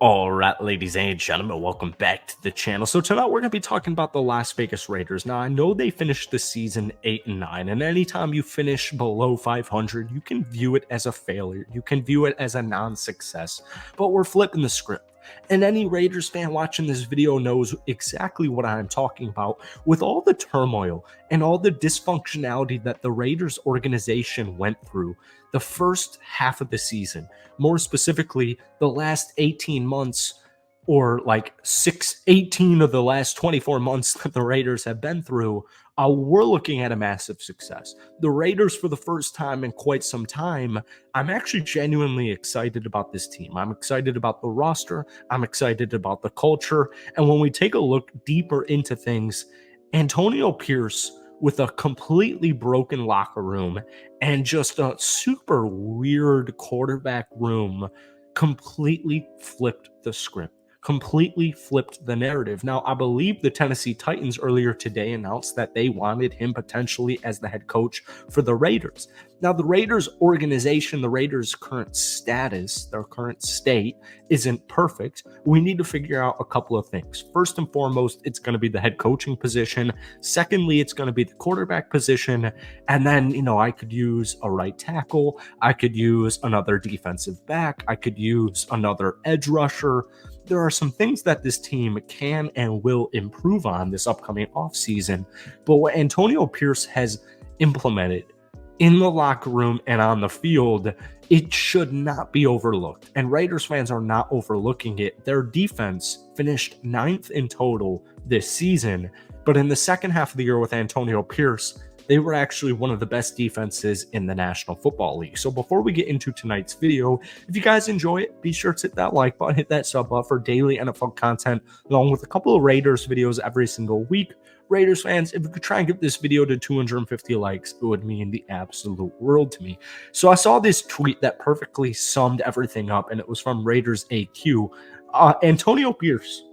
All right, ladies and gentlemen, welcome back to the channel. So tonight we're going to be talking about the Las Vegas Raiders. Now, I know they finished the season 8-9, and anytime you finish below 500, you can view it as a failure. You can view it as a non-success, but we're flipping the script. And any Raiders fan watching this video knows exactly what I'm talking about. With all the turmoil and all the dysfunctionality that the Raiders organization went through the first half of the season, more specifically, the last 18 months or like 18 of the last 24 months that the Raiders have been through, we're looking at a massive success. The Raiders, for the first time in quite some time, I'm actually genuinely excited about this team. I'm excited about the roster. I'm excited about the culture. And when we take a look deeper into things, Antonio Pierce, with a completely broken locker room and just a super weird quarterback room, completely flipped the script, completely flipped the narrative. Now, I believe the Tennessee Titans earlier today announced that they wanted him potentially as the head coach for the Raiders. Now, the Raiders organization, the Raiders' current status, their current state isn't perfect. We need to figure out a couple of things. First and foremost, it's going to be the head coaching position. Secondly, it's going to be the quarterback position. And then, I could use a right tackle. I could use another defensive back. I could use another edge rusher. There are some things that this team can and will improve on this upcoming offseason. But what Antonio Pierce has implemented in the locker room and on the field, it should not be overlooked. And Raiders fans are not overlooking it. Their defense finished 9th in total this season. But in the second half of the year with Antonio Pierce, they were actually one of the best defenses in the National Football League. So before we get into tonight's video, if you guys enjoy it, be sure to hit that like button, hit that sub button for daily NFL content, along with a couple of Raiders videos every single week. Raiders fans, if we could try and get this video to 250 likes, it would mean the absolute world to me. So I saw this tweet that perfectly summed everything up, and it was from Raiders AQ. Antonio Pierce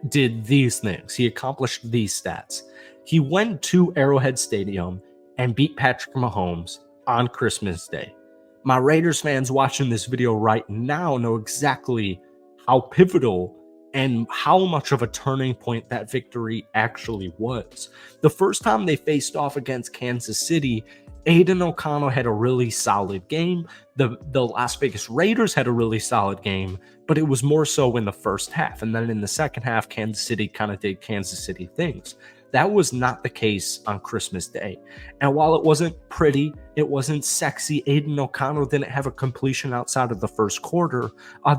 did these things. He accomplished these stats. He went to Arrowhead Stadium and beat Patrick Mahomes on Christmas Day. My Raiders fans watching this video right now know exactly how pivotal and how much of a turning point that victory actually was. The first time they faced off against Kansas City, Aidan O'Connell had a really solid game. The Las Vegas Raiders had a really solid game, but it was more so in the first half. And then in the second half, Kansas City kind of did Kansas City things. That was not the case on Christmas Day. And while it wasn't pretty, it wasn't sexy, Aidan O'Connell didn't have a completion outside of the first quarter,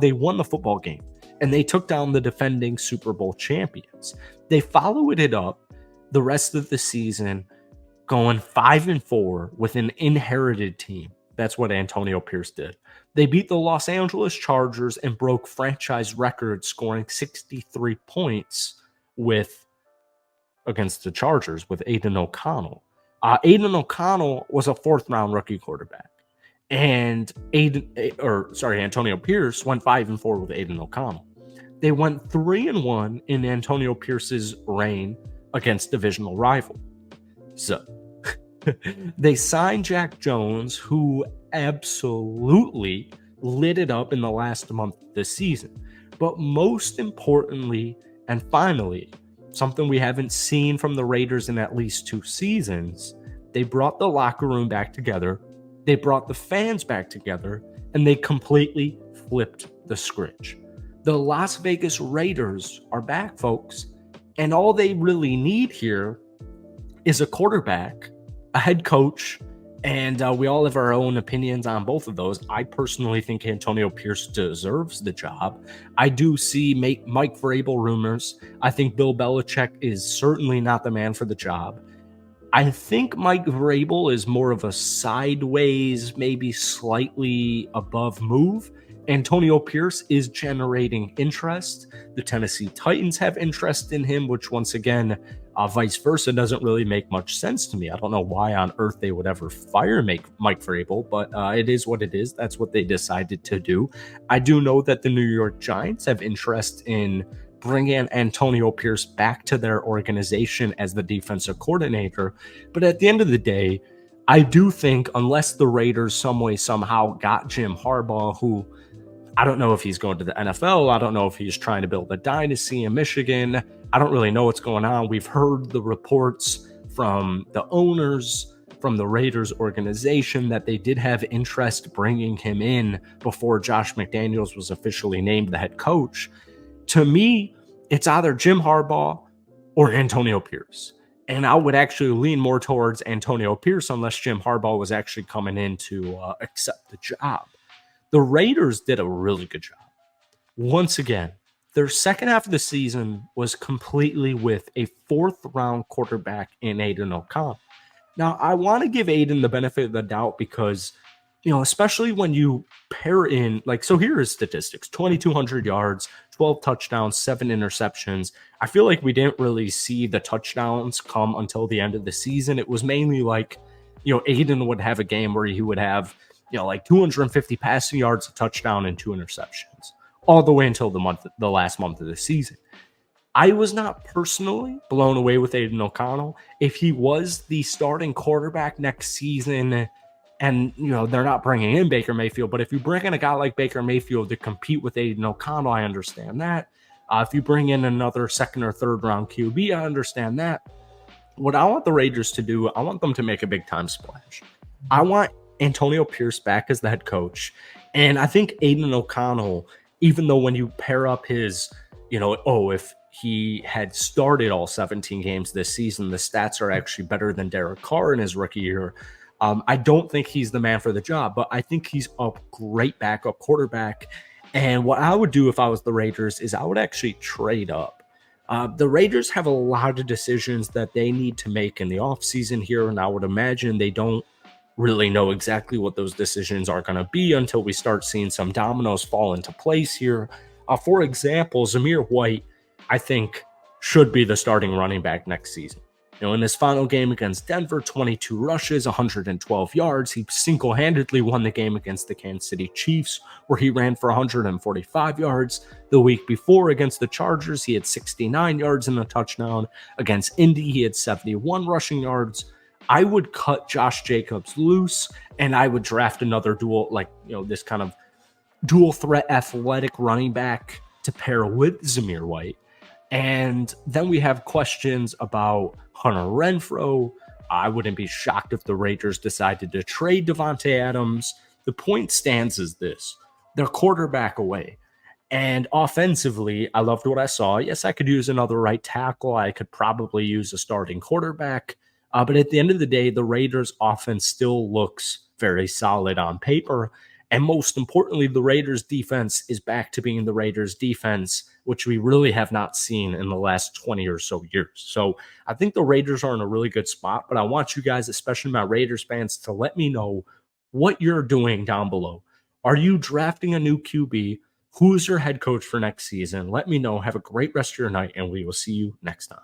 they won the football game. And they took down the defending Super Bowl champions. They followed it up the rest of the season going 5-4 with an inherited team. That's what Antonio Pierce did. They beat the Los Angeles Chargers and broke franchise records, scoring 63 points against the Chargers with Aidan O'Connell. Aidan O'Connell was a 4th-round rookie quarterback. And Antonio Pierce went 5-4 with Aidan O'Connell. They went 3-1 in Antonio Pierce's reign against divisional rival. So they signed Jack Jones, who absolutely lit it up in the last month of the season. But most importantly, and finally, something we haven't seen from the Raiders in at least 2 seasons, they brought the locker room back together. They brought the fans back together, and they completely flipped the script. The Las Vegas Raiders are back, folks, and all they really need here is a quarterback, a head coach, and we all have our own opinions on both of those. I personally think Antonio Pierce deserves the job. I do see Mike Vrabel rumors. I think Bill Belichick is certainly not the man for the job. I think Mike Vrabel is more of a sideways, maybe slightly above move. Antonio Pierce is generating interest. The Tennessee Titans have interest in him, which once again, vice versa, doesn't really make much sense to me. I don't know why on earth they would ever fire Mike Vrabel, but it is what it is. That's what they decided to do. I do know that the New York Giants have interest in bringing Antonio Pierce back to their organization as the defensive coordinator. But at the end of the day, I do think unless the Raiders some way, somehow got Jim Harbaugh, who I don't know if he's going to the NFL. I don't know if he's trying to build a dynasty in Michigan. I don't really know what's going on. We've heard the reports from the owners, from the Raiders organization, that they did have interest bringing him in before Josh McDaniels was officially named the head coach. To me, it's either Jim Harbaugh or Antonio Pierce. And I would actually lean more towards Antonio Pierce unless Jim Harbaugh was actually coming in to accept the job. The Raiders did a really good job. Once again, their second half of the season was completely with a fourth-round quarterback in Aiden O'Connell. Now, I want to give Aiden the benefit of the doubt because, especially when you pair in, so here are statistics: 2,200 yards, 12 touchdowns, 7 interceptions. I feel like we didn't really see the touchdowns come until the end of the season. It was mainly Aiden would have a game where he would have, 250 passing yards, a touchdown, and 2 interceptions, all the way until the last month of the season. I was not personally blown away with Aiden O'Connell. If he was the starting quarterback next season, and they're not bringing in Baker Mayfield, but if you bring in a guy like Baker Mayfield to compete with Aiden O'Connell, I understand that. If you bring in another second or third round QB, I understand that. What I want the Raiders to do, I want them to make a big time splash. I want Antonio Pierce back as the head coach. And I think Aiden O'Connell, even though when you pair up his, if he had started all 17 games this season, the stats are actually better than Derek Carr in his rookie year. I don't think he's the man for the job, but I think he's a great backup quarterback. And what I would do if I was the Raiders is I would actually trade up. The Raiders have a lot of decisions that they need to make in the offseason here, and I would imagine they don't really know exactly what those decisions are going to be until we start seeing some dominoes fall into place here. For example, Zamir White, I think, should be the starting running back next season. In his final game against Denver, 22 rushes, 112 yards. He single-handedly won the game against the Kansas City Chiefs, where he ran for 145 yards. The week before against the Chargers, he had 69 yards and a touchdown. Against Indy, he had 71 rushing yards. I would cut Josh Jacobs loose, and I would draft another this kind of dual threat athletic running back to pair with Zamir White. And then we have questions about Hunter Renfrow. I wouldn't be shocked if the Raiders decided to trade Davante Adams. The point stands as this: they're quarterback away. And offensively, I loved what I saw. Yes, I could use another right tackle. I could probably use a starting quarterback. But at the end of the day, the Raiders' offense still looks very solid on paper. And most importantly, the Raiders' defense is back to being the Raiders' defense, which we really have not seen in the last 20 or so years. So I think the Raiders are in a really good spot, but I want you guys, especially my Raiders fans, to let me know what you're doing down below. Are you drafting a new QB? Who's your head coach for next season? Let me know. Have a great rest of your night, and we will see you next time.